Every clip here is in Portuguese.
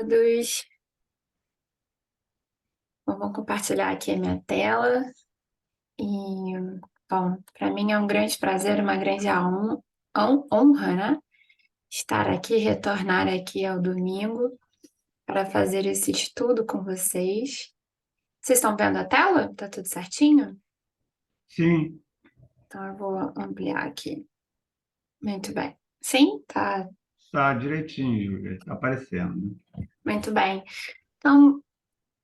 Todos. Vou compartilhar aqui a minha tela. E, bom, para mim é um grande prazer, uma grande honra, né? Estar aqui, retornar aqui ao domingo para fazer esse estudo com vocês. Vocês estão vendo a tela? Tá tudo certinho? Sim, Então eu vou ampliar aqui. Muito bem. Sim? Tá. tá direitinho, Júlia, tá aparecendo, né? Muito bem. Então,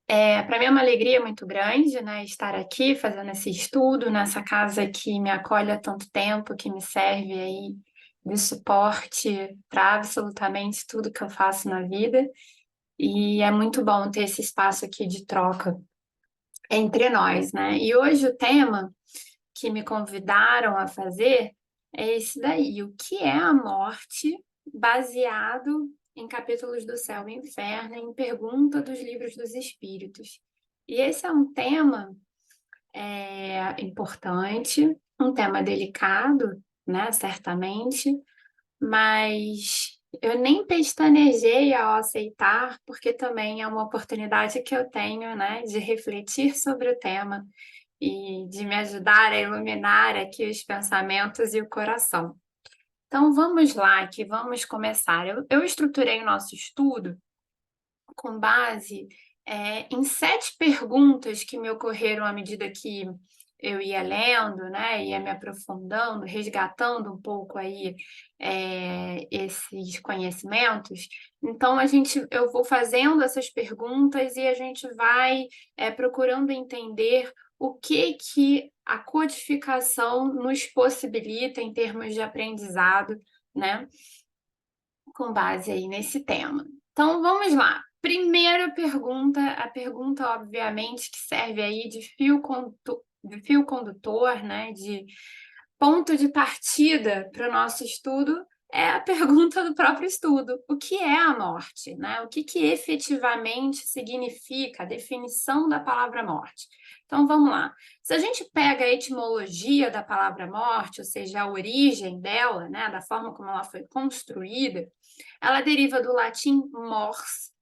para mim é uma alegria muito grande, né, estar aqui fazendo esse estudo nessa casa que me acolhe há tanto tempo, que me serve aí de suporte para absolutamente tudo que eu faço na vida. E é muito bom ter esse espaço aqui de troca entre nós, né? E hoje o tema que me convidaram a fazer é esse daí: o que é a morte, baseado em capítulos do Céu e Inferno, em Pergunta dos Livros dos Espíritos. E esse é um tema importante, um tema delicado, né, certamente, mas eu nem pestanejei ao aceitar, porque também é uma oportunidade que eu tenho, né, de refletir sobre o tema e de me ajudar a iluminar aqui os pensamentos e o coração. Então vamos lá, que vamos começar. Eu estruturei o nosso estudo com base em 7 perguntas que me ocorreram à medida que eu ia lendo, né, ia me aprofundando, resgatando um pouco aí esses conhecimentos. Então eu vou fazendo essas perguntas e a gente vai procurando entender o que a codificação nos possibilita em termos de aprendizado, né, com base aí nesse tema. Então vamos lá. Primeira pergunta, a pergunta obviamente que serve aí de fio condutor, né, de ponto de partida para o nosso estudo é a pergunta do próprio estudo: o que é a morte, né? O que efetivamente significa a definição da palavra morte? Então vamos lá. Se a gente pega a etimologia da palavra morte, ou seja, a origem dela, né, da forma como ela foi construída, ela deriva do latim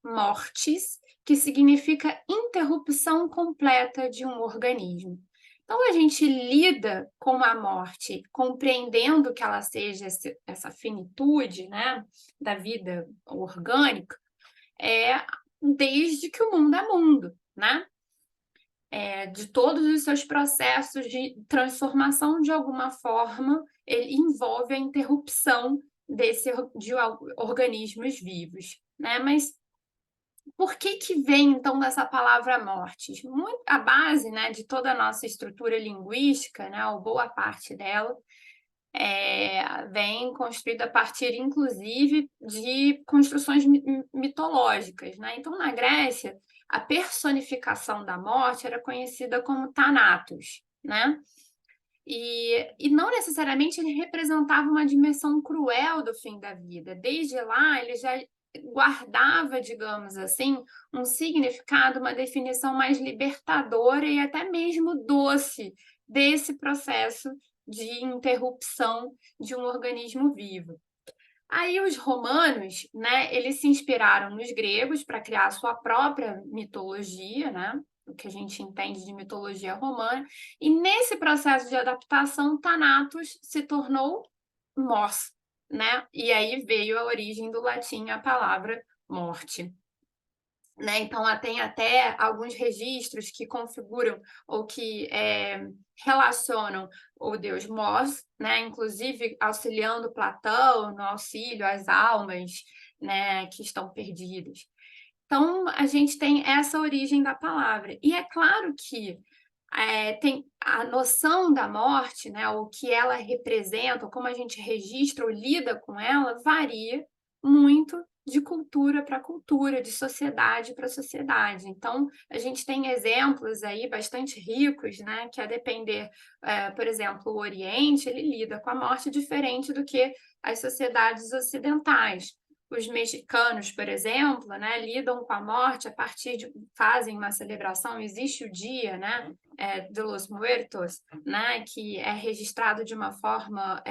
mortis, que significa interrupção completa de um organismo. Então, a gente lida com a morte compreendendo que ela seja essa finitude, né, da vida orgânica, desde que o mundo é mundo, né? De todos os seus processos de transformação, de alguma forma, ele envolve a interrupção de organismos vivos, né? Mas por que vem, então, dessa palavra morte? A base, né, de toda a nossa estrutura linguística, né, ou boa parte dela, vem construída a partir, inclusive, de construções mitológicas, né? Então, na Grécia, a personificação da morte era conhecida como Thanatos, né? E não necessariamente ele representava uma dimensão cruel do fim da vida. Desde lá, ele já guardava, digamos assim, um significado, uma definição mais libertadora e até mesmo doce desse processo de interrupção de um organismo vivo. Aí os romanos, né, eles se inspiraram nos gregos para criar a sua própria mitologia, né, o que a gente entende de mitologia romana, e nesse processo de adaptação, Thanatos se tornou mors, né? E aí veio a origem do latim a palavra morte. Né? Então, tem até alguns registros que configuram ou que relacionam o deus Mós, né? Inclusive auxiliando Platão no auxílio às almas, né, que estão perdidas. Então, a gente tem essa origem da palavra. E é claro que tem a noção da morte, né, o que ela representa, como a gente registra ou lida com ela, varia muito de cultura para cultura, de sociedade para sociedade. Então, a gente tem exemplos aí bastante ricos, né, que a depender, por exemplo, o Oriente, ele lida com a morte diferente do que as sociedades ocidentais. os mexicanos, por exemplo, né, lidam com a morte a partir de fazem uma celebração, existe o dia, né, de los Muertos, né, que é registrado de uma forma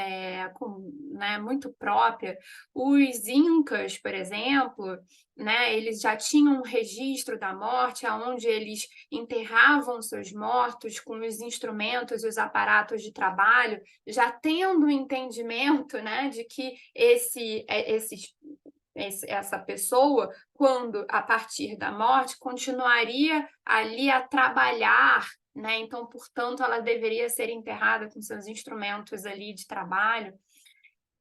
né, muito própria. Os incas, por exemplo, né, eles já tinham um registro da morte, onde eles enterravam seus mortos com os instrumentos e os aparatos de trabalho, já tendo o entendimento, né, de que essa pessoa, quando a partir da morte, continuaria ali a trabalhar, né? Então, portanto, ela deveria ser enterrada com seus instrumentos ali de trabalho,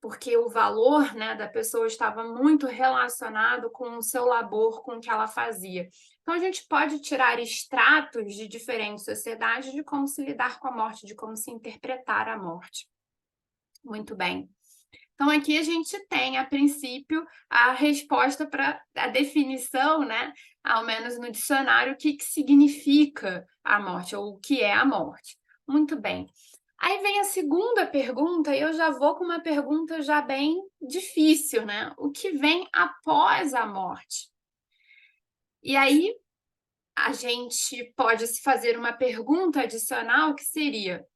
porque o valor, né, da pessoa estava muito relacionado com o seu labor, com o que ela fazia. Então, a gente pode tirar extratos de diferentes sociedades de como se lidar com a morte, de como se interpretar a morte. Muito bem. Então, aqui a gente tem, a princípio, a resposta para a definição, né? Ao menos no dicionário, o que significa a morte, ou o que é a morte. Muito bem. Aí vem a segunda pergunta, e eu já vou com uma pergunta já bem difícil, né? O que vem após a morte? E aí, a gente pode se fazer uma pergunta adicional, que seria: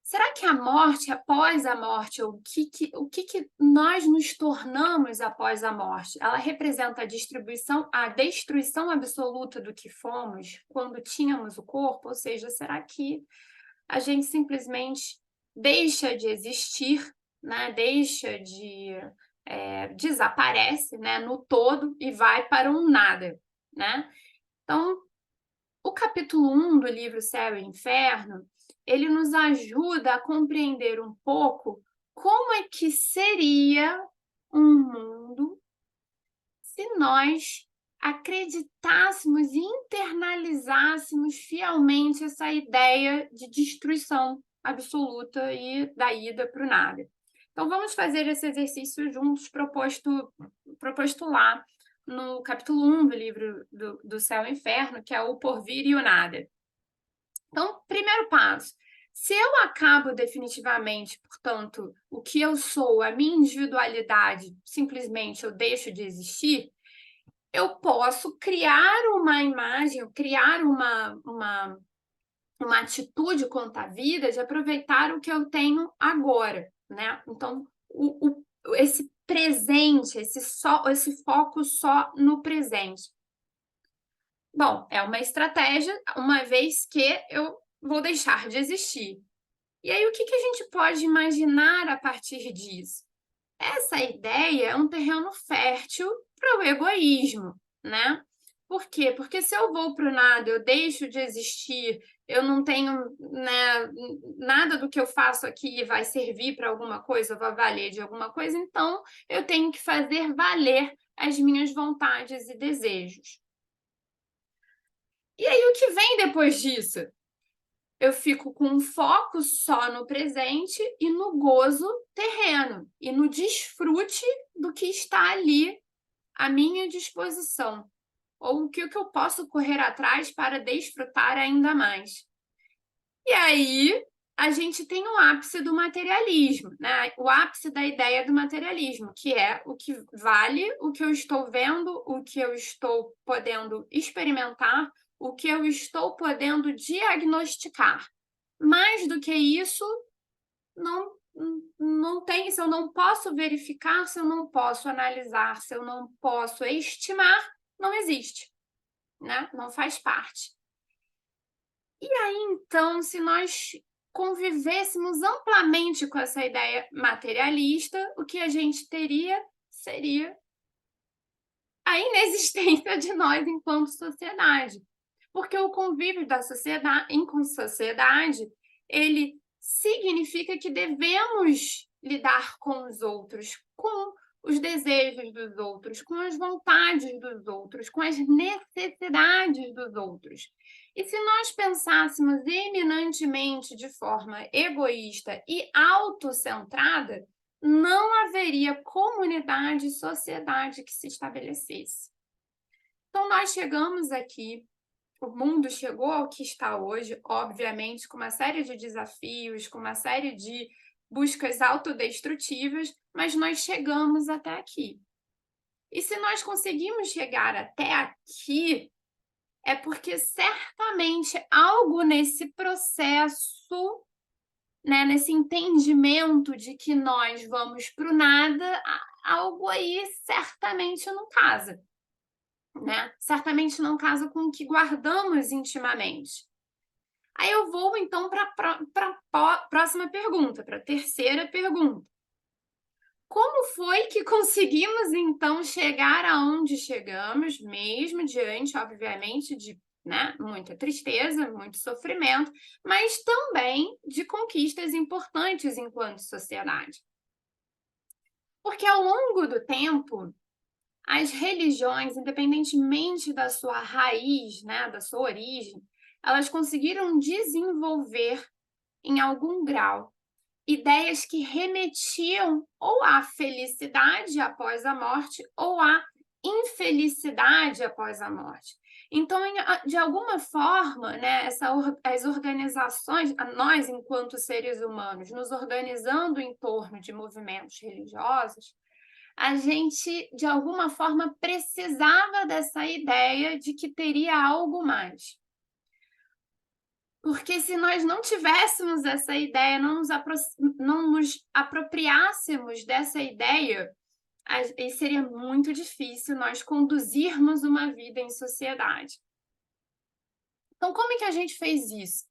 será que a morte, após a morte, o que nós nos tornamos após a morte, ela representa a destruição absoluta do que fomos quando tínhamos o corpo? Ou seja, será que a gente simplesmente deixa de existir, né? Desaparece, né? No todo e vai para um nada, né? Então, o capítulo 1 do livro Céu e Inferno, ele nos ajuda a compreender um pouco como é que seria um mundo se nós acreditássemos e internalizássemos fielmente essa ideia de destruição absoluta e da ida para o nada. Então, vamos fazer esse exercício juntos, proposto lá no capítulo 1 do livro do Céu e Inferno, que é o porvir e o nada. Então, primeiro passo: se eu acabo definitivamente, portanto, o que eu sou, a minha individualidade, simplesmente eu deixo de existir, eu posso criar uma imagem, criar uma atitude quanto à vida de aproveitar o que eu tenho agora, né? Então, esse presente, esse foco só no presente. Bom, é uma estratégia, uma vez que eu vou deixar de existir. E aí, o que a gente pode imaginar a partir disso? Essa ideia é um terreno fértil para o egoísmo, né? Por quê? Porque se eu vou para o nada, eu deixo de existir, eu não tenho, né, nada do que eu faço aqui vai servir para alguma coisa, vai valer de alguma coisa, então eu tenho que fazer valer as minhas vontades e desejos. E aí, o que vem depois disso? Eu fico com um foco só no presente e no gozo terreno, e no desfrute do que está ali à minha disposição, ou o que eu posso correr atrás para desfrutar ainda mais. E aí, a gente tem o ápice do materialismo, né? O ápice da ideia do materialismo, que é o que vale, o que eu estou vendo, o que eu estou podendo experimentar, o que eu estou podendo diagnosticar. Mais do que isso, não tem, se eu não posso verificar, se eu não posso analisar, se eu não posso estimar, não existe, né? Não faz parte. E aí, então, se nós convivêssemos amplamente com essa ideia materialista, o que a gente teria seria a inexistência de nós enquanto sociedade. Porque o convívio da sociedade, em sociedade, ele significa que devemos lidar com os outros, com os desejos dos outros, com as vontades dos outros, com as necessidades dos outros. E se nós pensássemos eminentemente de forma egoísta e autocentrada, não haveria comunidade e sociedade que se estabelecesse. Então, nós chegamos aqui, o mundo chegou ao que está hoje, obviamente, com uma série de desafios, com uma série de buscas autodestrutivas, mas nós chegamos até aqui. E se nós conseguimos chegar até aqui, é porque certamente algo nesse processo, né, nesse entendimento de que nós vamos para o nada, algo aí certamente não casa, né? Certamente não casa com o que guardamos intimamente. Aí eu vou então para a próxima pergunta, para a terceira pergunta. Como foi que conseguimos então chegar aonde chegamos, mesmo diante, obviamente, de, né, muita tristeza, muito sofrimento, mas também de conquistas importantes enquanto sociedade? Porque ao longo do tempo, as religiões, independentemente da sua raiz, né, da sua origem, elas conseguiram desenvolver em algum grau ideias que remetiam ou à felicidade após a morte ou à infelicidade após a morte. Então, de alguma forma, né, as organizações, nós, enquanto seres humanos, nos organizando em torno de movimentos religiosos, a gente, de alguma forma, precisava dessa ideia de que teria algo mais. Porque se nós não tivéssemos essa ideia, não nos apropriássemos dessa ideia, aí seria muito difícil nós conduzirmos uma vida em sociedade. Então, como é que a gente fez isso?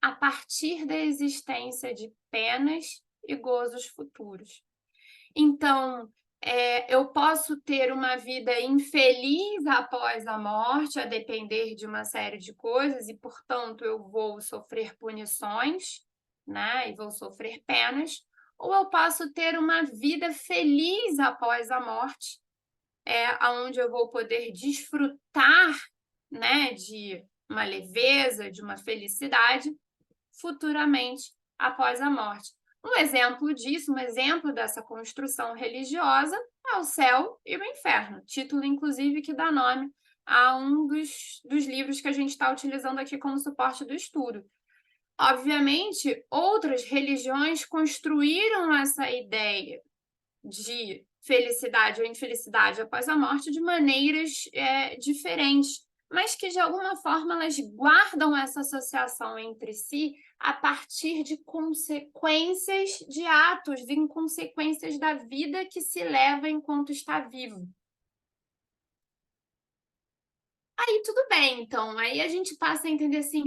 A partir da existência de penas e gozos futuros. Então, eu posso ter uma vida infeliz após a morte, a depender de uma série de coisas, e, portanto, eu vou sofrer punições, né? E vou sofrer penas, ou eu posso ter uma vida feliz após a morte, onde eu vou poder desfrutar, né, de uma leveza, de uma felicidade futuramente após a morte. Um exemplo disso, um exemplo dessa construção religiosa é o céu e o inferno, título, inclusive, que dá nome a um dos livros que a gente está utilizando aqui como suporte do estudo. Obviamente, outras religiões construíram essa ideia de felicidade ou infelicidade após a morte de maneiras diferentes, mas que de alguma forma elas guardam essa associação entre si a partir de consequências de atos, de inconsequências da vida que se leva enquanto está vivo. Aí tudo bem, então, aí a gente passa a entender assim,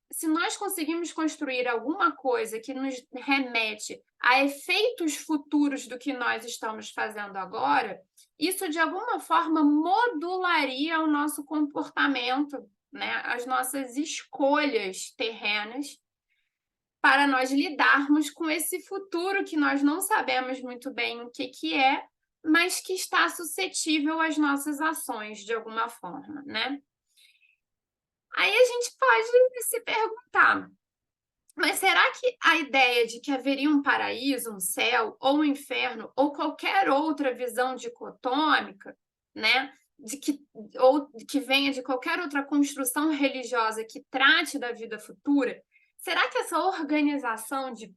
se nós conseguimos construir alguma coisa que nos remete a efeitos futuros do que nós estamos fazendo agora, isso de alguma forma modularia o nosso comportamento, né? As nossas escolhas terrenas para nós lidarmos com esse futuro que nós não sabemos muito bem o que é, mas que está suscetível às nossas ações de alguma forma, né? Aí a gente pode se perguntar, mas será que a ideia de que haveria um paraíso, um céu ou um inferno ou qualquer outra visão dicotômica, né, ou que venha de qualquer outra construção religiosa que trate da vida futura, será que essa organização de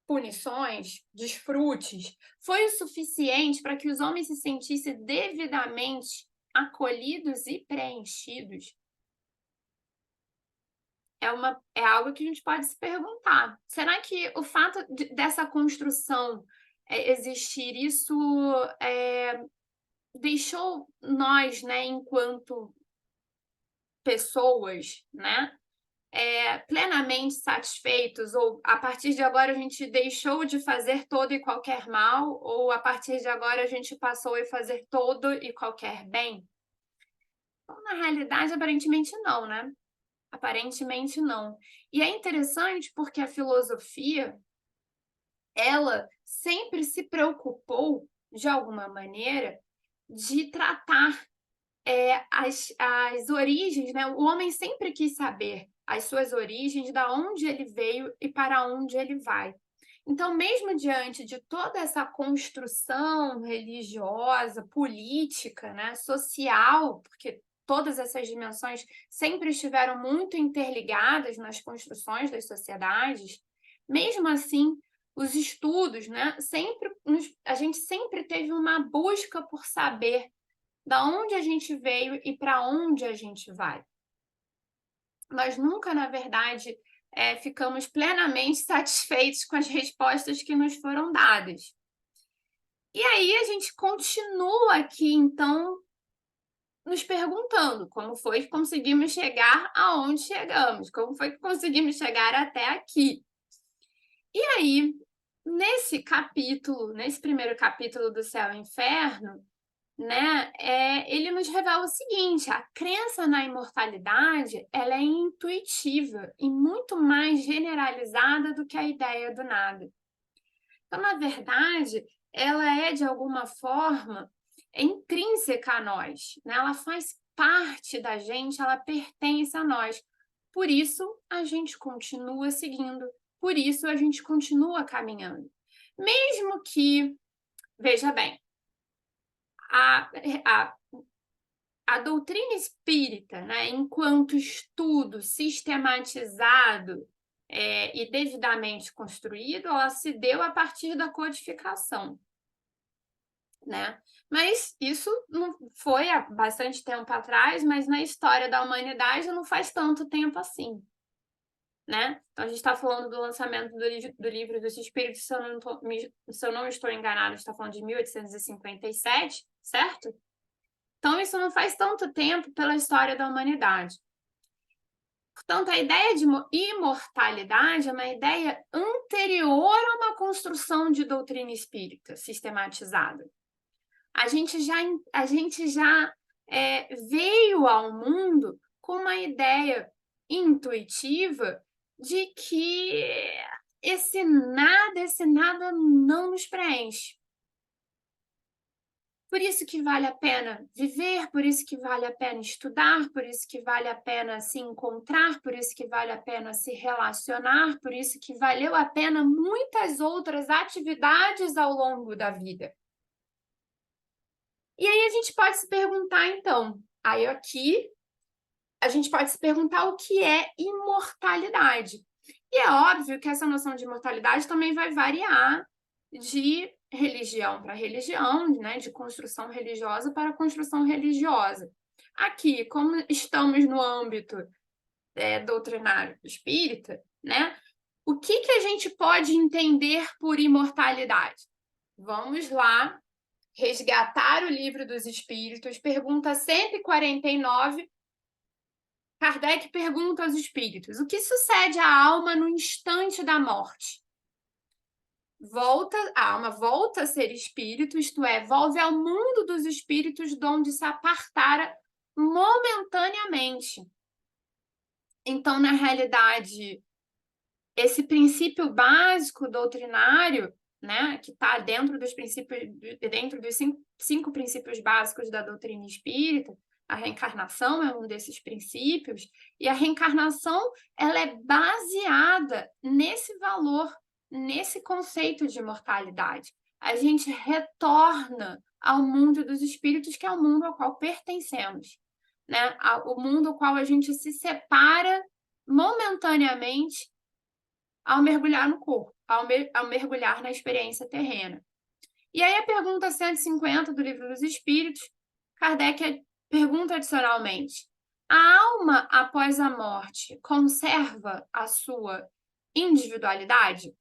punições, desfrutes, foi o suficiente para que os homens se sentissem devidamente acolhidos e preenchidos? É algo que a gente pode se perguntar. Será que o fato dessa construção existir, isso deixou nós, né, enquanto pessoas, né, plenamente satisfeitos? Ou a partir de agora a gente deixou de fazer todo e qualquer mal? Ou a partir de agora a gente passou a fazer todo e qualquer bem? Então, na realidade, aparentemente não, né? Aparentemente não. E é interessante porque a filosofia, ela sempre se preocupou, de alguma maneira, de tratar as origens, né? O homem sempre quis saber as suas origens, da onde ele veio e para onde ele vai. Então, mesmo diante de toda essa construção religiosa, política, né, social, porque todas essas dimensões sempre estiveram muito interligadas nas construções das sociedades, mesmo assim, os estudos, né, a gente sempre teve uma busca por saber da onde a gente veio e para onde a gente vai. Nós nunca, na verdade, ficamos plenamente satisfeitos com as respostas que nos foram dadas. E aí a gente continua aqui, então, nos perguntando como foi que conseguimos chegar aonde chegamos, como foi que conseguimos chegar até aqui. E aí, nesse capítulo, nesse primeiro capítulo do Céu e Inferno, né, ele nos revela o seguinte: a crença na imortalidade, ela é intuitiva e muito mais generalizada do que a ideia do nada. Então, na verdade, ela é de alguma forma intrínseca a nós, né? Ela faz parte da gente, ela pertence a nós. Por isso a gente continua seguindo, por isso a gente continua caminhando. Mesmo que, veja bem, a, a, a doutrina espírita, né, enquanto estudo sistematizado e devidamente construído, ela se deu a partir da codificação, né? Mas isso não foi há bastante tempo atrás, mas na história da humanidade não faz tanto tempo assim, né? Então a gente está falando do lançamento do Livro dos Espíritos, se eu não estou enganada, a gente está falando de 1857, certo? Então isso não faz tanto tempo pela história da humanidade. Portanto, a ideia de imortalidade é uma ideia anterior a uma construção de doutrina espírita sistematizada. A gente já veio ao mundo com uma ideia intuitiva de que esse nada não nos preenche. Por isso que vale a pena viver, por isso que vale a pena estudar, por isso que vale a pena se encontrar, por isso que vale a pena se relacionar, por isso que valeu a pena muitas outras atividades ao longo da vida. E aí a gente pode se perguntar, então, aí aqui a gente pode se perguntar o que é imortalidade. E é óbvio que essa noção de imortalidade também vai variar de religião para religião, né, de construção religiosa para construção religiosa. Aqui, como estamos no âmbito doutrinário espírita, né, o que a gente pode entender por imortalidade? Vamos lá resgatar o Livro dos Espíritos, pergunta 149. Kardec pergunta aos espíritos: o que sucede à alma no instante da morte? A alma volta a ser espírito, isto é, volve ao mundo dos espíritos, de onde se apartara momentaneamente. Então, na realidade, esse princípio básico doutrinário, né, que está dentro dos cinco princípios básicos da doutrina espírita, a reencarnação é um desses princípios, e a reencarnação ela é baseada nesse valor, nesse conceito de imortalidade. A gente retorna ao mundo dos espíritos, que é o mundo ao qual pertencemos, né? O mundo ao qual a gente se separa momentaneamente ao mergulhar no corpo, ao mergulhar na experiência terrena. E aí a pergunta 150 do Livro dos Espíritos, Kardec pergunta adicionalmente: a alma após a morte conserva a sua individualidade?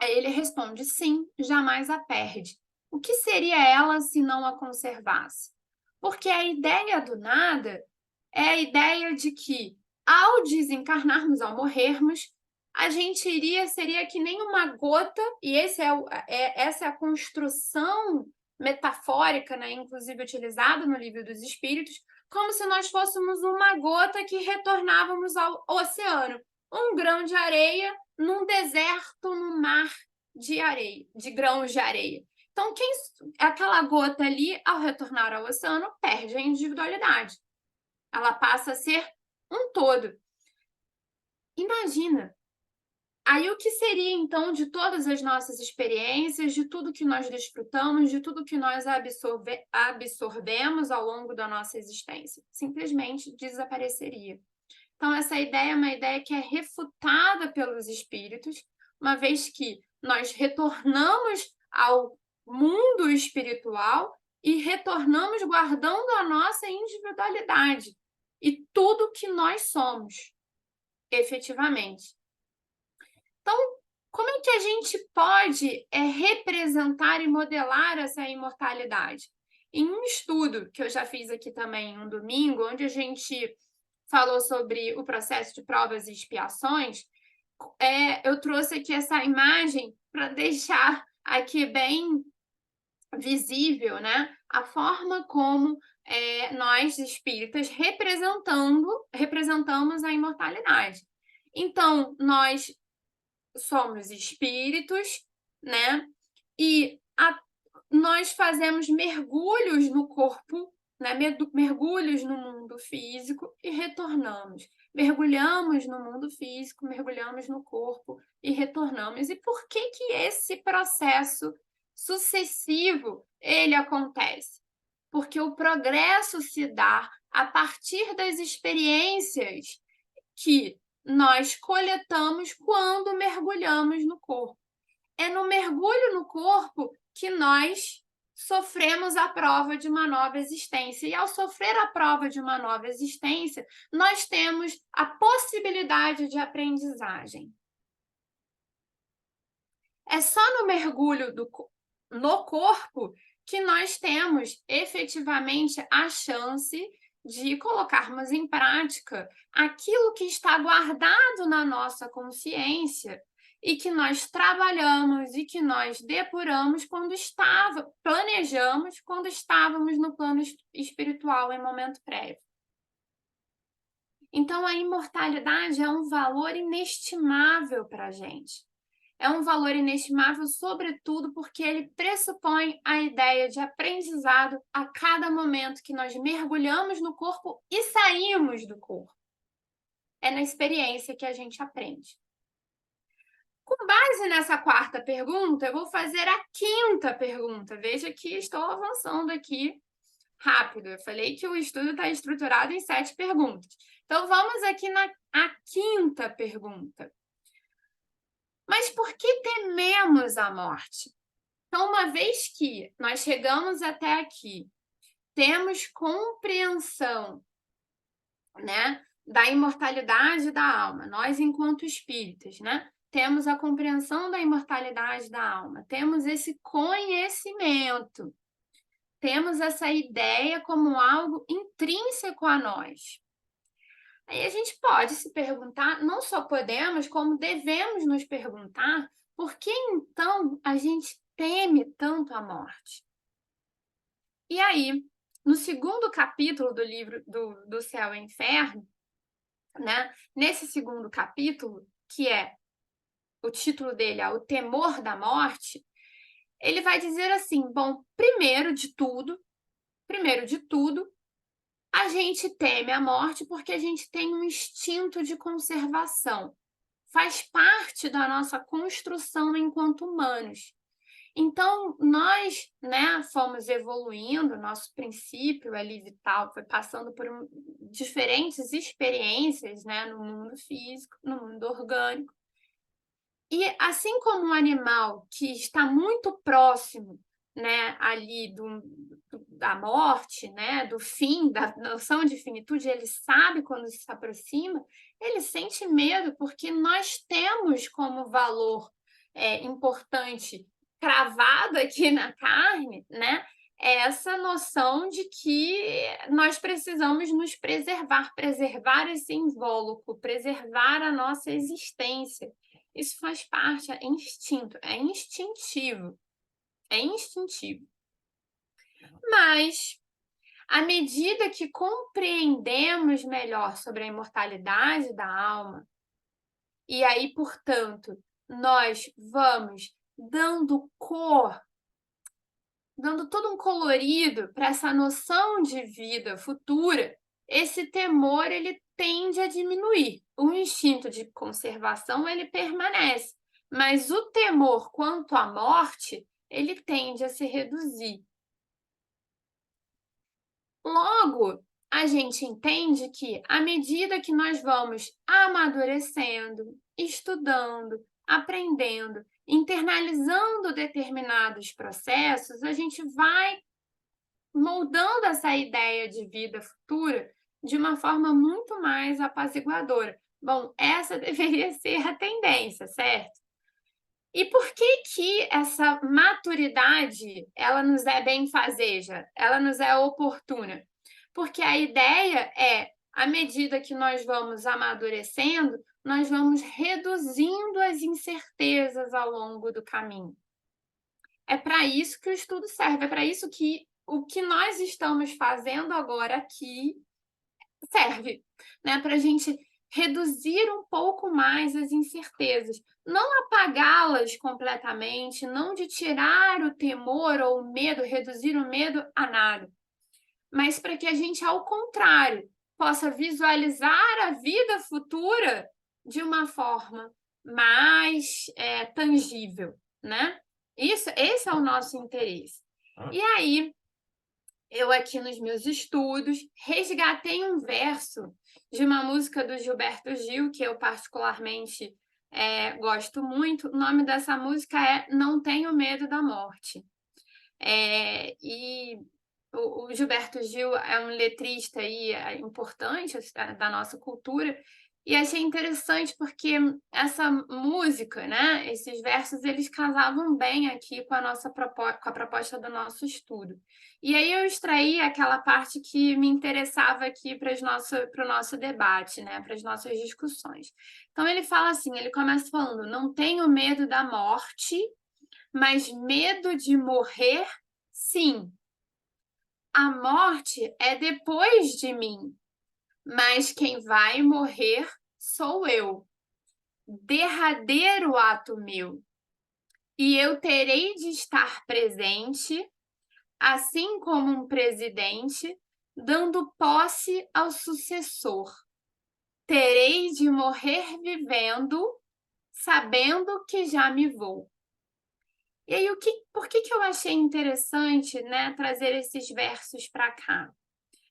Aí ele responde: sim, jamais a perde. O que seria ela se não a conservasse? Porque a ideia do nada é a ideia de que, ao desencarnarmos, ao morrermos, a gente seria que nem uma gota, e essa é a construção metafórica, né, inclusive utilizada no Livro dos Espíritos, como se nós fôssemos uma gota que retornávamos ao oceano, um grão de areia num deserto, no mar de areia, de grãos de areia. Então, aquela gota ali, ao retornar ao oceano, perde a individualidade. Ela passa a ser um todo. Imagina. Aí o que seria, então, de todas as nossas experiências, de tudo que nós desfrutamos, de tudo que nós absorvemos ao longo da nossa existência? Simplesmente desapareceria. Então, essa ideia é uma ideia que é refutada pelos espíritos, uma vez que nós retornamos ao mundo espiritual e retornamos guardando a nossa individualidade e tudo que nós somos, efetivamente. Então, como é que a gente pode representar e modelar essa imortalidade? Em um estudo que eu já fiz aqui também um domingo, onde a gente falou sobre o processo de provas e expiações, eu trouxe aqui essa imagem para deixar aqui bem visível, né, a forma como nós espíritas representamos a imortalidade. Então, nós somos espíritos, né? E nós fazemos mergulhos no corpo, né? Mergulhos no mundo físico e retornamos. Mergulhamos no mundo físico, mergulhamos no corpo e retornamos. E por que que esse processo sucessivo ele acontece? Porque o progresso se dá a partir das experiências que nós coletamos quando mergulhamos no corpo. É no mergulho no corpo que nós sofremos a prova de uma nova existência. E ao sofrer a prova de uma nova existência, nós temos a possibilidade de aprendizagem. É só no mergulho no corpo que nós temos efetivamente a chance de colocarmos em prática aquilo que está guardado na nossa consciência e que nós trabalhamos e que nós depuramos planejamos quando estávamos no plano espiritual em momento prévio. Então, a imortalidade é um valor inestimável para a gente. É um valor inestimável, sobretudo porque ele pressupõe a ideia de aprendizado a cada momento que nós mergulhamos no corpo e saímos do corpo. É na experiência que a gente aprende. Com base nessa quarta pergunta, eu vou fazer a quinta pergunta. Veja que estou avançando aqui rápido. Eu falei que o estudo está estruturado em 7 perguntas. Então, vamos aqui na quinta pergunta. Mas por que tememos a morte? Então, uma vez que nós chegamos até aqui, temos compreensão, né, da imortalidade da alma, nós enquanto espíritas, né, temos a compreensão da imortalidade da alma, temos esse conhecimento, temos essa ideia como algo intrínseco a nós. Aí a gente pode se perguntar, não só podemos, como devemos nos perguntar, por que então a gente teme tanto a morte? E aí, no segundo capítulo do livro do Céu e Inferno, né, nesse segundo capítulo, que é o título dele é O Temor da Morte, ele vai dizer assim: bom, primeiro de tudo, a gente teme a morte porque a gente tem um instinto de conservação. Faz parte da nossa construção enquanto humanos. Então, nós, né, fomos evoluindo, nosso princípio ali vital foi passando por diferentes experiências, né, no mundo físico, no mundo orgânico. E assim como um animal que está muito próximo, né, ali da morte, né, do fim, da noção de finitude, ele sabe quando se aproxima, ele sente medo, porque nós temos como valor importante, cravado aqui na carne, né, essa noção de que nós precisamos nos preservar esse invólucro, preservar a nossa existência. Isso faz parte, é instinto, é instintivo. É instintivo. Mas, à medida que compreendemos melhor sobre a imortalidade da alma, e aí, portanto, nós vamos dando cor, dando todo um colorido para essa noção de vida futura, esse temor ele tende a diminuir. O instinto de conservação ele permanece, mas o temor quanto à morte ele tende a se reduzir. Logo, a gente entende que, à medida que nós vamos amadurecendo, estudando, aprendendo, internalizando determinados processos, a gente vai moldando essa ideia de vida futura de uma forma muito mais apaziguadora. Bom, essa deveria ser a tendência, certo? E por que que essa maturidade, ela nos é benfazeja, ela nos é oportuna? Porque a ideia é, à medida que nós vamos amadurecendo, nós vamos reduzindo as incertezas ao longo do caminho. É para isso que o estudo serve, é para isso que o que nós estamos fazendo agora aqui serve, né? Para a gente reduzir um pouco mais as incertezas, não apagá-las completamente, não de tirar o temor ou o medo, reduzir o medo a nada, mas para que a gente, ao contrário, possa visualizar a vida futura de uma forma mais tangível, né? Esse é o nosso interesse. E aí, eu aqui nos meus estudos resgatei um verso de uma música do Gilberto Gil, que eu particularmente gosto muito. O nome dessa música é Não Tenho Medo da Morte. E o Gilberto Gil é um letrista aí, importante da nossa cultura, e achei interessante porque essa música, né, esses versos, eles casavam bem aqui com com a proposta do nosso estudo. E aí eu extraí aquela parte que me interessava aqui para o nosso debate, né, para as nossas discussões. Então ele fala assim, ele começa falando, não tenho medo da morte, mas medo de morrer, sim. A morte é depois de mim, mas quem vai morrer sou eu. Derradeiro ato meu. E eu terei de estar presente, assim como um presidente, dando posse ao sucessor. Terei de morrer vivendo, sabendo que já me vou. E aí, por que eu achei interessante, né, trazer esses versos para cá?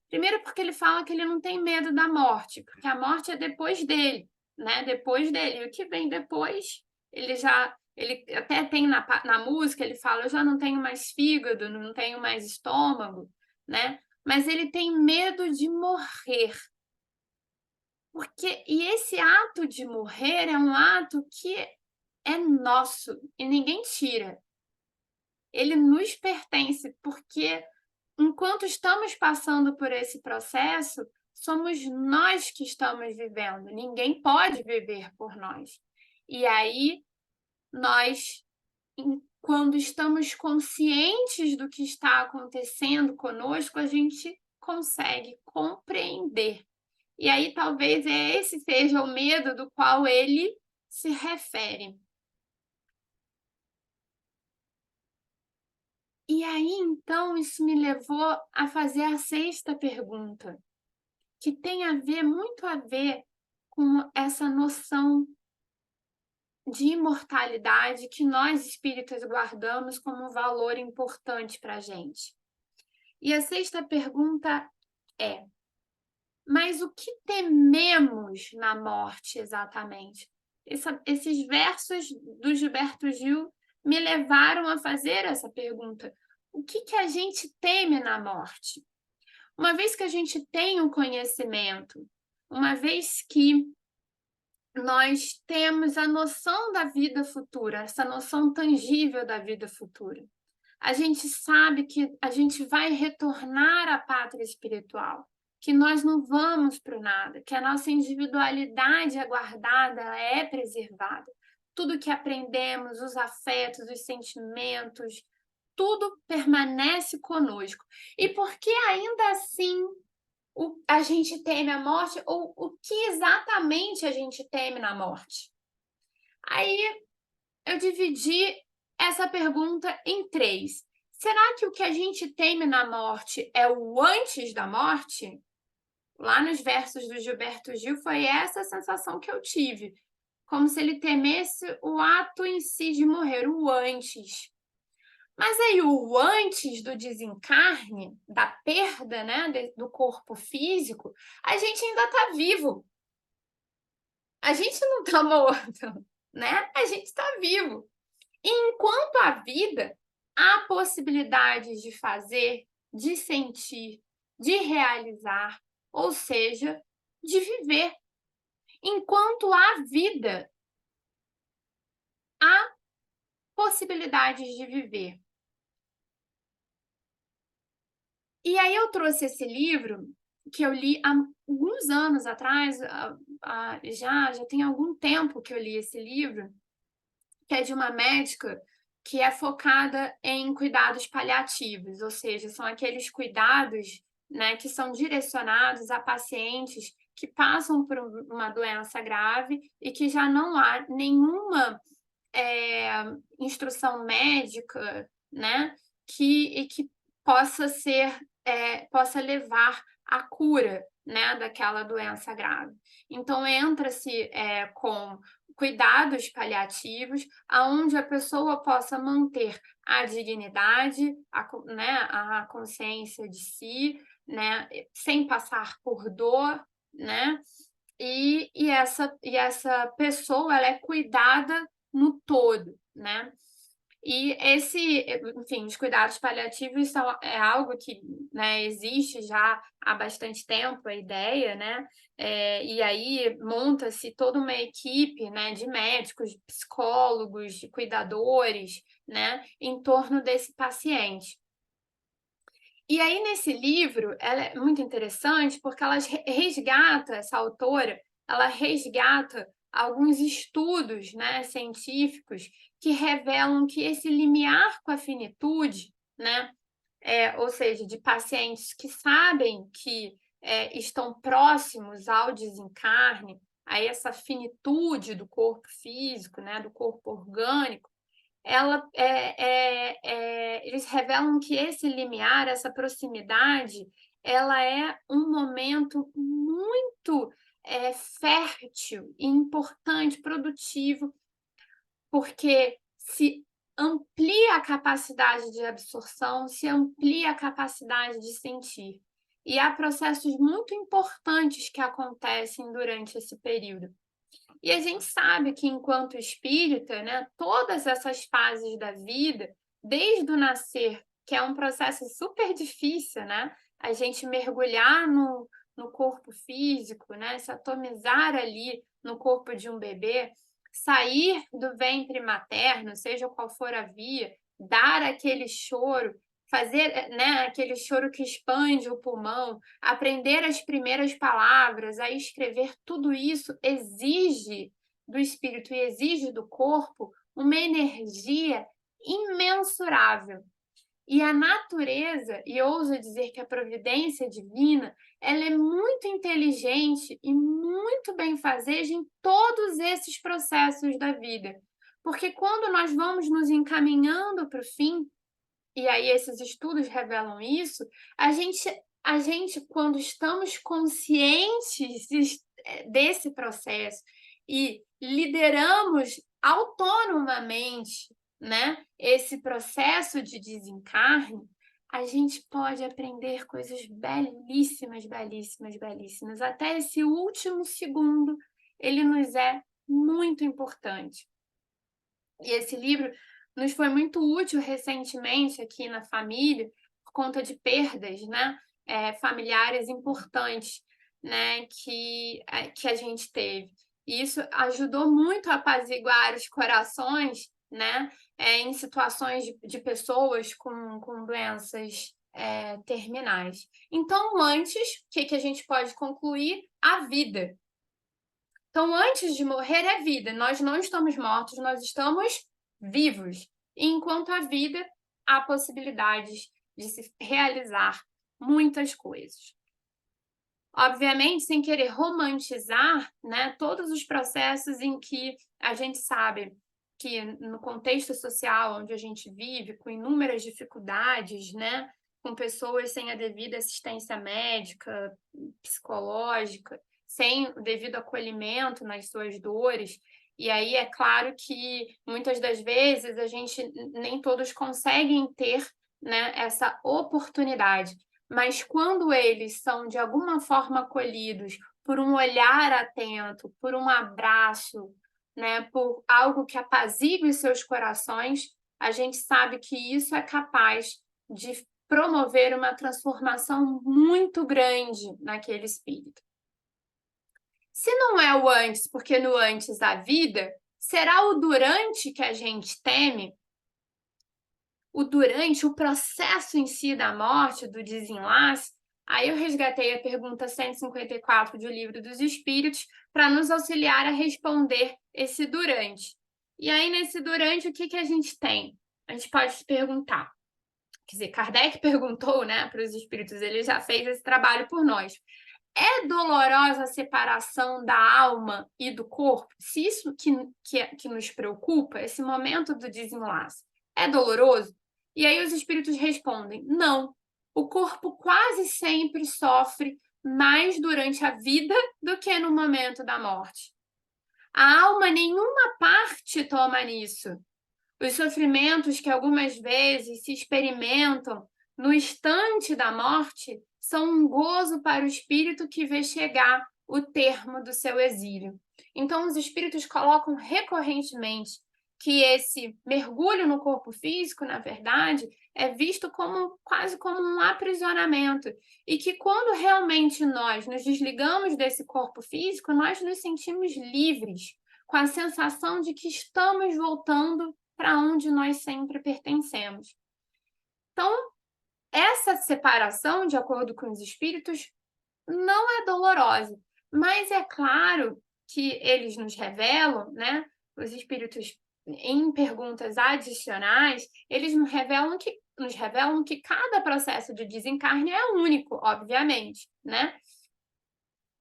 Primeiro porque ele fala que ele não tem medo da morte, porque a morte é depois dele, né? Depois dele. E o que vem depois, ele até tem na música, ele fala, eu já não tenho mais fígado, não tenho mais estômago, né? Mas ele tem medo de morrer. E esse ato de morrer é um ato que é nosso e ninguém tira. Ele nos pertence, porque enquanto estamos passando por esse processo, somos nós que estamos vivendo, ninguém pode viver por nós. E aí, nós, quando estamos conscientes do que está acontecendo conosco, a gente consegue compreender. E aí, talvez esse seja o medo do qual ele se refere. E aí, então, isso me levou a fazer a sexta pergunta, que tem muito a ver com essa noção de imortalidade que nós espíritas guardamos como um valor importante para a gente. E a sexta pergunta é: mas o que tememos na morte exatamente? Esses versos do Gilberto Gil me levaram a fazer essa pergunta. O que a gente teme na morte? Uma vez que a gente tem o conhecimento, uma vez que nós temos a noção da vida futura, essa noção tangível da vida futura, a gente sabe que a gente vai retornar à pátria espiritual, que nós não vamos para o nada, que a nossa individualidade é guardada, ela é preservada. Tudo que aprendemos, os afetos, os sentimentos, tudo permanece conosco. E por que ainda assim a gente teme a morte, ou o que exatamente a gente teme na morte? Aí eu dividi essa pergunta em três. Será que o que a gente teme na morte é o antes da morte? Lá nos versos do Gilberto Gil foi essa a sensação que eu tive, como se ele temesse o ato em si de morrer, o antes. Mas aí o antes do desencarne, da perda, né, do corpo físico, a gente ainda está vivo. A gente não está morto, né? A gente está vivo. E enquanto há vida, há possibilidades de fazer, de sentir, de realizar, ou seja, de viver. Enquanto há vida, há possibilidades de viver. E aí eu trouxe esse livro que eu li há alguns anos atrás, já tem algum tempo que eu li esse livro, que é de uma médica que é focada em cuidados paliativos, ou seja, são aqueles cuidados, né, que são direcionados a pacientes que passam por uma doença grave e que já não há nenhuma instrução médica, né, que possa possa levar à cura, né, daquela doença grave. Então entra-se com cuidados paliativos, aonde a pessoa possa manter a dignidade, né, a consciência de si, né, sem passar por dor, né, e essa pessoa ela é cuidada no todo, né? E enfim, os cuidados paliativos é algo que, né, existe já há bastante tempo, a ideia, né? E aí monta-se toda uma equipe, né, de médicos, de psicólogos, de cuidadores, né, em torno desse paciente. E aí, nesse livro, ela é muito interessante porque ela resgata, essa autora, ela resgata alguns estudos, né, científicos que revelam que esse limiar com a finitude, né, ou seja, de pacientes que sabem que estão próximos ao desencarne, a essa finitude do corpo físico, né, do corpo orgânico, eles revelam que esse limiar, essa proximidade, ela é um momento muito fértil e importante, produtivo, porque se amplia a capacidade de absorção, se amplia a capacidade de sentir. E há processos muito importantes que acontecem durante esse período. E a gente sabe que, enquanto espírita, né, todas essas fases da vida, desde o nascer, que é um processo super difícil, né? A gente mergulhar no corpo físico, né? Se atomizar ali no corpo de um bebê, sair do ventre materno, seja qual for a via, dar aquele choro, fazer, né, aquele choro que expande o pulmão, aprender as primeiras palavras, a escrever, tudo isso exige do espírito e exige do corpo uma energia imensurável. E a natureza, e ouso dizer que a providência divina, ela é muito inteligente e muito benfazeja em todos esses processos da vida. Porque quando nós vamos nos encaminhando para o fim, e aí esses estudos revelam isso, a gente, quando estamos conscientes desse processo e lideramos autonomamente, né, esse processo de desencarne, a gente pode aprender coisas belíssimas, belíssimas, belíssimas. Até esse último segundo, ele nos é muito importante. E esse livro nos foi muito útil recentemente aqui na família, por conta de perdas, né, familiares importantes, né, que a gente teve. E isso ajudou muito a apaziguar os corações, né, em situações de pessoas com doenças terminais. Então, antes, o que a gente pode concluir? A vida. Então, antes de morrer é vida. Nós não estamos mortos, nós estamos vivos. E enquanto há vida, há possibilidades de se realizar muitas coisas. Obviamente, sem querer romantizar, né, todos os processos em que a gente sabe que no contexto social onde a gente vive, com inúmeras dificuldades, né, com pessoas sem a devida assistência médica, psicológica, sem o devido acolhimento nas suas dores. E aí é claro que muitas das vezes a gente nem todos conseguem ter, né, essa oportunidade. Mas quando eles são de alguma forma acolhidos por um olhar atento, por um abraço, né, por algo que apazigue os seus corações, a gente sabe que isso é capaz de promover uma transformação muito grande naquele espírito. Se não é o antes, porque no antes há vida, será o durante que a gente teme? O durante, o processo em si da morte, do desenlace? Aí eu resgatei a pergunta 154 do Livro dos Espíritos para nos auxiliar a responder esse durante. E aí, nesse durante, o que a gente tem? A gente pode se perguntar. Quer dizer, Kardec perguntou, né, para os espíritos, ele já fez esse trabalho por nós. É dolorosa a separação da alma e do corpo? Se isso que nos preocupa, esse momento do desenlace, é doloroso? E aí os espíritos respondem, não. O corpo quase sempre sofre mais durante a vida do que no momento da morte. A alma nenhuma parte toma nisso. Os sofrimentos que algumas vezes se experimentam no instante da morte são um gozo para o espírito que vê chegar o termo do seu exílio. Então, os espíritos colocam recorrentemente que esse mergulho no corpo físico, na verdade, é visto como quase como um aprisionamento, e que quando realmente nós nos desligamos desse corpo físico, nós nos sentimos livres, com a sensação de que estamos voltando para onde nós sempre pertencemos. Então, essa separação, de acordo com os espíritos, não é dolorosa, mas é claro que eles nos revelam, né? Os espíritos, em perguntas adicionais, eles nos revelam que cada processo de desencarne é único, obviamente, né?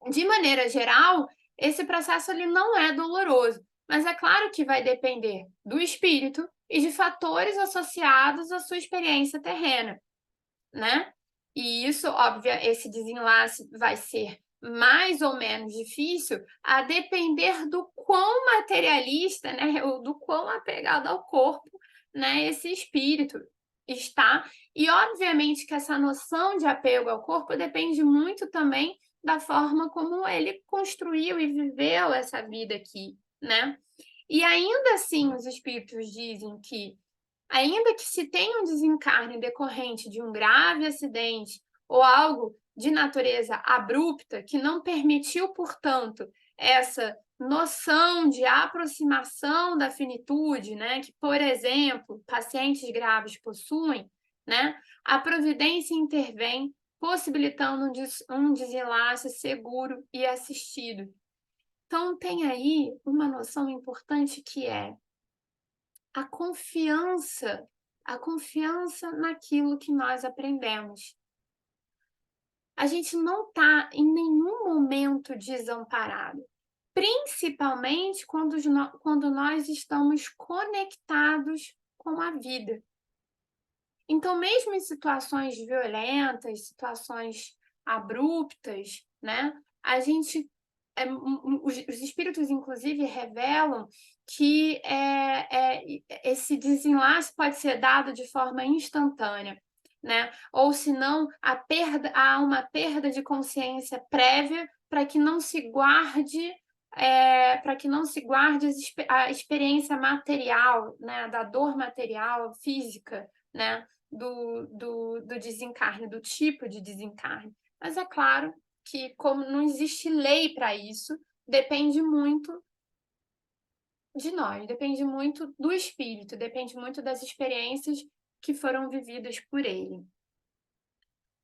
De maneira geral, esse processo ele não é doloroso, mas é claro que vai depender do espírito e de fatores associados à sua experiência terrena, né? E isso, óbvio, esse desenlace vai ser mais ou menos difícil a depender do quão materialista, né, ou do quão apegado ao corpo, né, esse espírito está. E obviamente que essa noção de apego ao corpo depende muito também da forma como ele construiu e viveu essa vida aqui, né? E ainda assim, os espíritos dizem que, ainda que se tenha um desencarne decorrente de um grave acidente ou algo de natureza abrupta, que não permitiu, portanto, essa noção de aproximação da finitude, né, que, por exemplo, pacientes graves possuem, né, a providência intervém, possibilitando um desenlace seguro e assistido. Então, tem aí uma noção importante que é a confiança naquilo que nós aprendemos. A gente não está em nenhum momento desamparado, principalmente quando nós estamos conectados com a vida. Então, mesmo em situações violentas, situações abruptas, né, a gente os espíritos, inclusive, revelam que esse desenlace pode ser dado de forma instantânea, né? Ou se não, há uma perda de consciência prévia para que não se guarde a experiência material, né? Da dor material, física, né? Do desencarne, do tipo de desencarne. Mas é claro que, como não existe lei para isso, depende muito de nós, depende muito do espírito, depende muito das experiências que foram vividas por ele.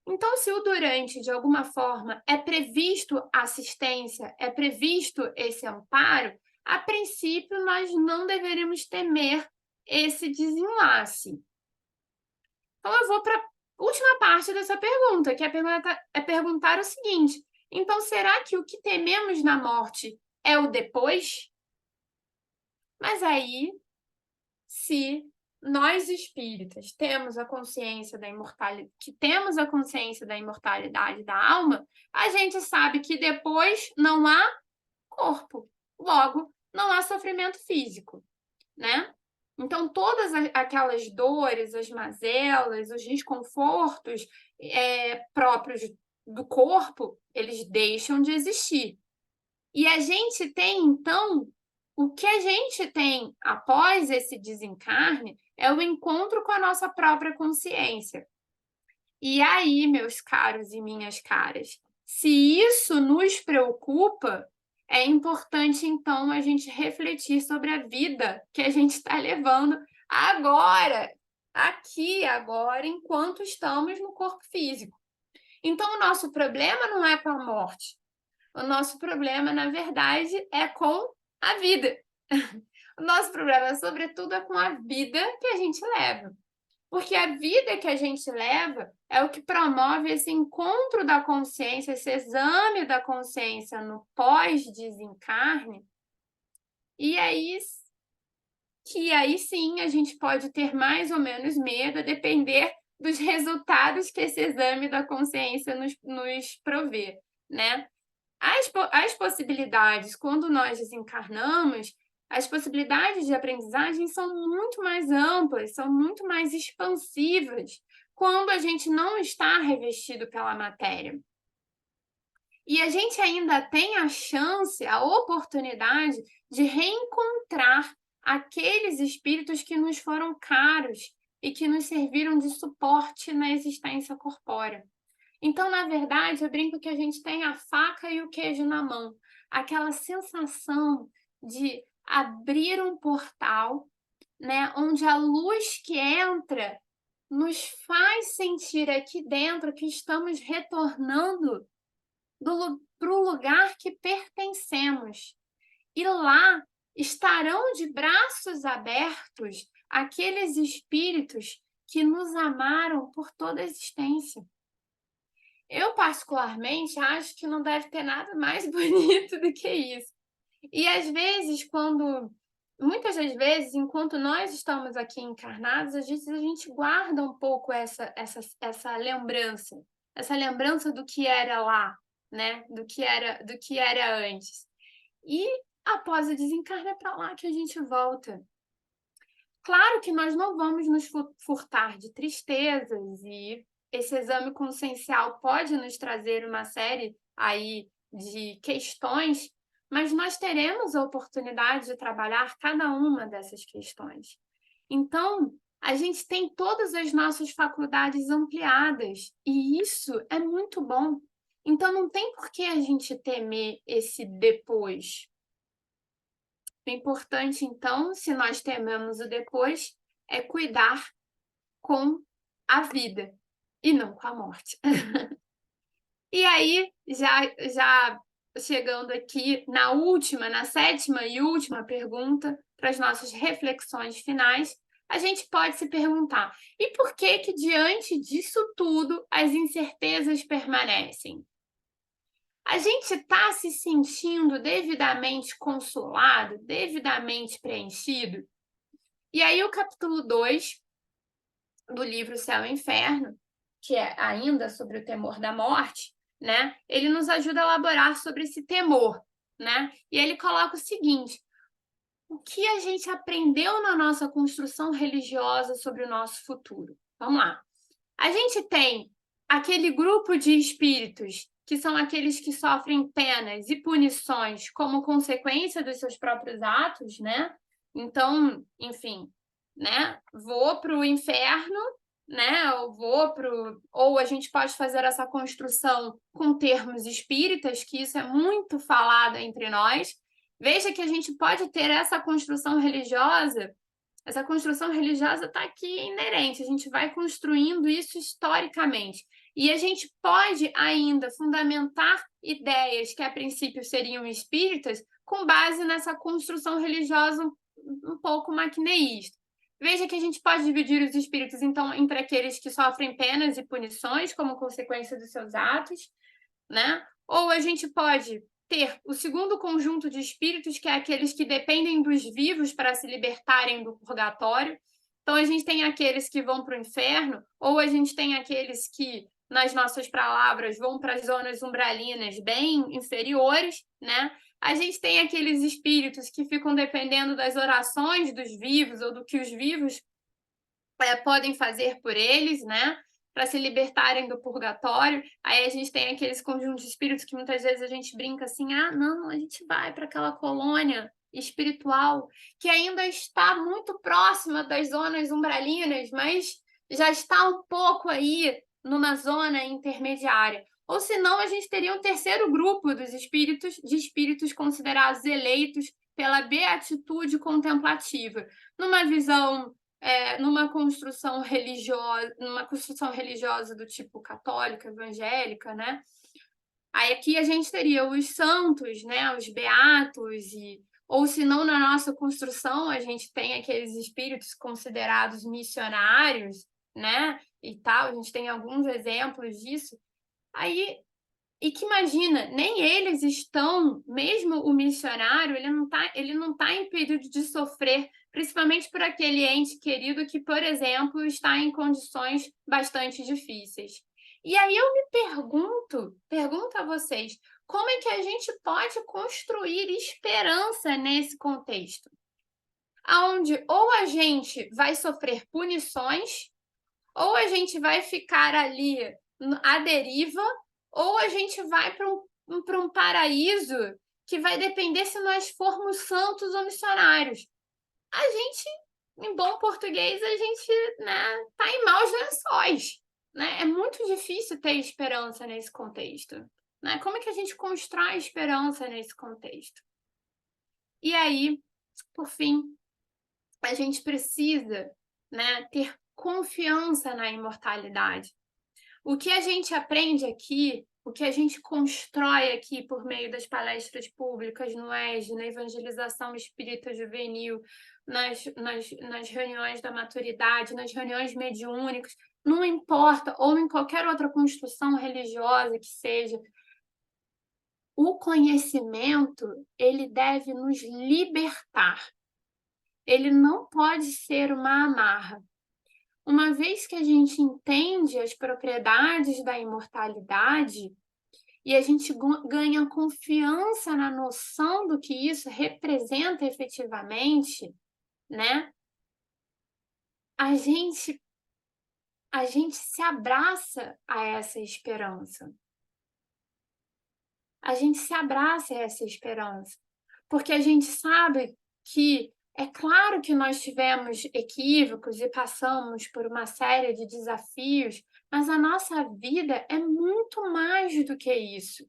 Então, se o durante, de alguma forma, é previsto assistência, é previsto esse amparo, a princípio nós não deveríamos temer esse desenlace. Então, eu vou para a última parte dessa pergunta, que é perguntar o seguinte: então, será que o que tememos na morte é o depois? Mas aí, se nós espíritas temos a consciência da imortalidade da alma, a gente sabe que depois não há corpo, logo não há sofrimento físico, né? Então, todas aquelas dores, as mazelas, os desconfortos próprios do corpo, eles deixam de existir. E a gente tem, então, o que a gente tem após esse desencarne é o encontro com a nossa própria consciência. E aí, meus caros e minhas caras, se isso nos preocupa, é importante, então, a gente refletir sobre a vida que a gente está levando agora, aqui, agora, enquanto estamos no corpo físico. Então, o nosso problema não é com a morte. O nosso problema, na verdade, é com a vida. O nosso problema, sobretudo, é com a vida que a gente leva. Porque a vida que a gente leva é o que promove esse encontro da consciência, esse exame da consciência no pós-desencarne. E aí sim a gente pode ter mais ou menos medo, a depender dos resultados que esse exame da consciência nos provê, né? As possibilidades, quando nós desencarnamos, as possibilidades de aprendizagem são muito mais amplas, são muito mais expansivas quando a gente não está revestido pela matéria. E a gente ainda tem a chance, a oportunidade de reencontrar aqueles espíritos que nos foram caros e que nos serviram de suporte na existência corpórea. Então, na verdade, eu brinco que a gente tem a faca e o queijo na mão. Aquela sensação de abrir um portal, né, onde a luz que entra nos faz sentir aqui dentro que estamos retornando para o lugar que pertencemos. E lá estarão de braços abertos aqueles espíritos que nos amaram por toda a existência. Eu, particularmente, acho que não deve ter nada mais bonito do que isso. E, às vezes, muitas das vezes, enquanto nós estamos aqui encarnados, a gente guarda um pouco essa lembrança do que era lá, né? Do que era antes. E, após o desencarne, é para lá que a gente volta. Claro que nós não vamos nos furtar de tristezas, e esse exame consciencial pode nos trazer uma série aí de questões, mas nós teremos a oportunidade de trabalhar cada uma dessas questões. Então, a gente tem todas as nossas faculdades ampliadas, e isso é muito bom. Então, não tem por que a gente temer esse depois. O importante, então, se nós tememos o depois, é cuidar com a vida e não com a morte. E aí, já chegando aqui na sétima e última pergunta, para as nossas reflexões finais, a gente pode se perguntar: e por que diante disso tudo, as incertezas permanecem? A gente está se sentindo devidamente consolado, devidamente preenchido? E aí o capítulo 2 do livro Céu e Inferno, que é ainda sobre o temor da morte, né? Ele nos ajuda a elaborar sobre esse temor, né? E ele coloca o seguinte: o que a gente aprendeu na nossa construção religiosa sobre o nosso futuro? Vamos lá. A gente tem aquele grupo de espíritos que são aqueles que sofrem penas e punições como consequência dos seus próprios atos, né? Então, enfim, né? Vou para o inferno, né? Ou a gente pode fazer essa construção com termos espíritas, que isso é muito falado entre nós. Veja que a gente pode ter essa construção religiosa. Essa construção religiosa está aqui inerente, a gente vai construindo isso historicamente. E a gente pode ainda fundamentar ideias que a princípio seriam espíritas com base nessa construção religiosa um pouco maquineísta. Veja que a gente pode dividir os espíritos, então, entre aqueles que sofrem penas e punições como consequência dos seus atos, né? Ou a gente pode ter o segundo conjunto de espíritos, que é aqueles que dependem dos vivos para se libertarem do purgatório. Então, a gente tem aqueles que vão para o inferno, ou a gente tem aqueles que, nas nossas palavras, vão para as zonas umbralinas bem inferiores, né? A gente tem aqueles espíritos que ficam dependendo das orações dos vivos ou do que os vivos podem fazer por eles, né? Para se libertarem do purgatório. Aí a gente tem aqueles conjuntos de espíritos que muitas vezes a gente brinca assim: ah, não, a gente vai para aquela colônia espiritual que ainda está muito próxima das zonas umbralinas, mas já está um pouco aí numa zona intermediária. Ou senão a gente teria um terceiro grupo de espíritos considerados eleitos pela beatitude contemplativa, numa visão, numa construção religiosa do tipo católica, evangélica, né? Aí aqui a gente teria os santos, né, os beatos, ou se não, na nossa construção a gente tem aqueles espíritos considerados missionários, né, e tal, a gente tem alguns exemplos disso. Aí, e que imagina, nem eles estão, mesmo o missionário, ele não tá impedido de sofrer, principalmente por aquele ente querido que, por exemplo, está em condições bastante difíceis. E aí eu me pergunto a vocês, como é que a gente pode construir esperança nesse contexto? Onde ou a gente vai sofrer punições, ou a gente vai ficar ali à deriva, ou a gente vai para um paraíso que vai depender se nós formos santos ou missionários. A gente, em bom português, a gente, né, tá em maus lençóis, né? É muito difícil ter esperança nesse contexto, né? Como é que a gente constrói esperança nesse contexto? E aí, por fim, a gente precisa, né, ter confiança na imortalidade. O que a gente aprende aqui, o que a gente constrói aqui por meio das palestras públicas no ESG, na evangelização espírita juvenil, nas reuniões da maturidade, nas reuniões mediúnicas, não importa, ou em qualquer outra construção religiosa que seja, o conhecimento, ele deve nos libertar. Ele não pode ser uma amarra. Uma vez que a gente entende as propriedades da imortalidade e a gente ganha confiança na noção do que isso representa efetivamente, né? A gente se abraça a essa esperança. A gente se abraça a essa esperança, porque a gente sabe que é claro que nós tivemos equívocos e passamos por uma série de desafios, mas a nossa vida é muito mais do que isso.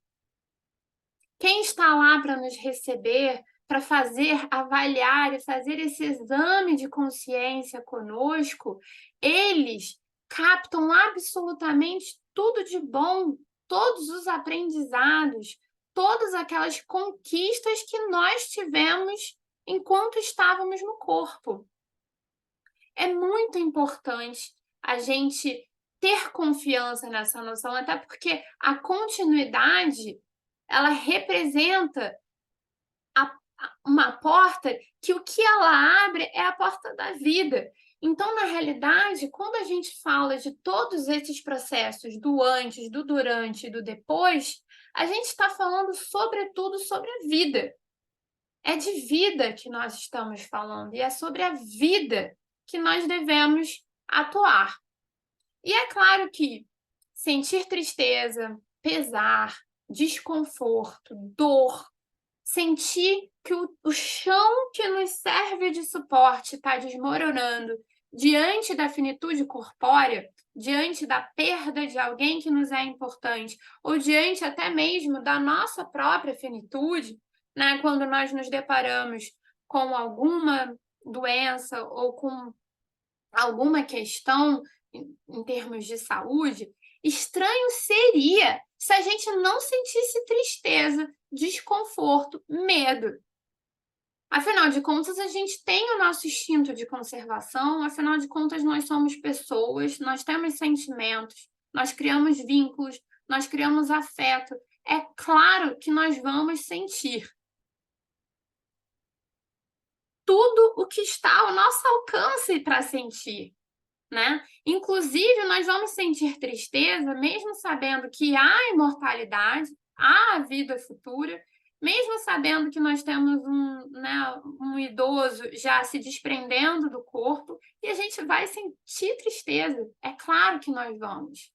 Quem está lá para nos receber, para fazer, avaliar e fazer esse exame de consciência conosco, eles captam absolutamente tudo de bom, todos os aprendizados, todas aquelas conquistas que nós tivemos enquanto estávamos no corpo. É muito importante a gente ter confiança nessa noção, até porque a continuidade, ela representa uma porta que o que ela abre é a porta da vida. Então, na realidade, quando a gente fala de todos esses processos, do antes, do durante e do depois, a gente está falando sobretudo sobre a vida. É de vida que nós estamos falando e é sobre a vida que nós devemos atuar. E é claro que sentir tristeza, pesar, desconforto, dor, sentir que o chão que nos serve de suporte está desmoronando diante da finitude corpórea, diante da perda de alguém que nos é importante, ou diante até mesmo da nossa própria finitude, né? Quando nós nos deparamos com alguma doença ou com alguma questão em termos de saúde, estranho seria se a gente não sentisse tristeza, desconforto, medo. Afinal de contas, a gente tem o nosso instinto de conservação, afinal de contas, nós somos pessoas, nós temos sentimentos, nós criamos vínculos, nós criamos afeto. É claro que nós vamos sentir tudo o que está ao nosso alcance para sentir, né? Inclusive, nós vamos sentir tristeza, mesmo sabendo que há imortalidade, há a vida futura, mesmo sabendo que nós temos um idoso já se desprendendo do corpo, e a gente vai sentir tristeza. É claro que nós vamos.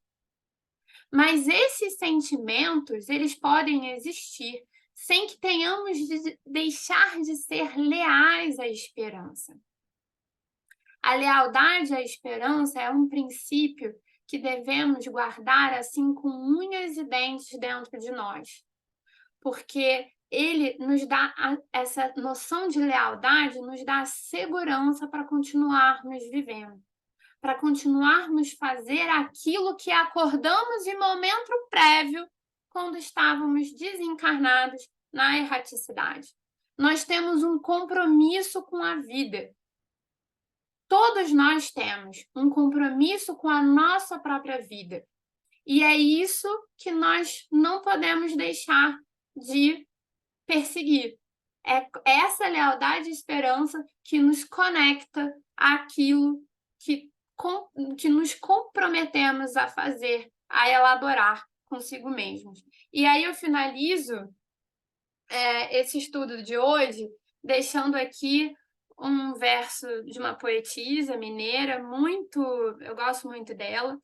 Mas esses sentimentos, eles podem existir sem que tenhamos de deixar de ser leais à esperança. A lealdade à esperança é um princípio que devemos guardar assim com unhas e dentes dentro de nós, porque ele nos dá essa noção de lealdade, nos dá segurança para continuarmos vivendo, para continuarmos fazer aquilo que acordamos em momento prévio quando estávamos desencarnados na erraticidade. Nós temos um compromisso com a vida. Todos nós temos um compromisso com a nossa própria vida. E é isso que nós não podemos deixar de perseguir. É essa lealdade e esperança que nos conecta àquilo que nos comprometemos a fazer, a elaborar consigo mesmos. E aí eu finalizo esse estudo de hoje deixando aqui um verso de uma poetisa mineira eu gosto muito dela,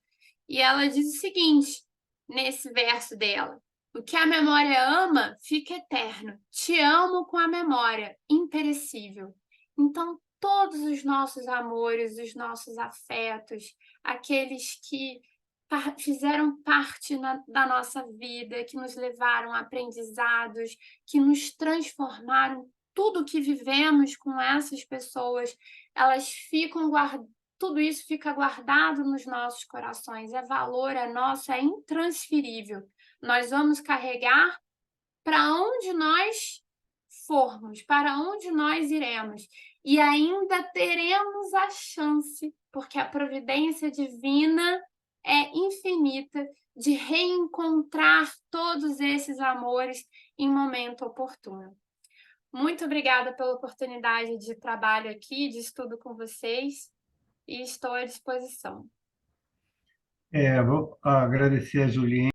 e ela diz o seguinte, nesse verso dela: o que a memória ama fica eterno. Te amo com a memória, imperecível. Então, todos os nossos amores, os nossos afetos, aqueles que fizeram parte da nossa vida, que nos levaram a aprendizados, que nos transformaram, tudo que vivemos com essas pessoas, elas ficam tudo isso fica guardado nos nossos corações, é valor, é nosso, é intransferível. Nós vamos carregar para onde nós formos, para onde nós iremos. E ainda teremos a chance, porque a providência divina é infinita, de reencontrar todos esses amores em momento oportuno. Muito obrigada pela oportunidade de trabalho aqui, de estudo com vocês, e estou à disposição. Vou agradecer a Juliana.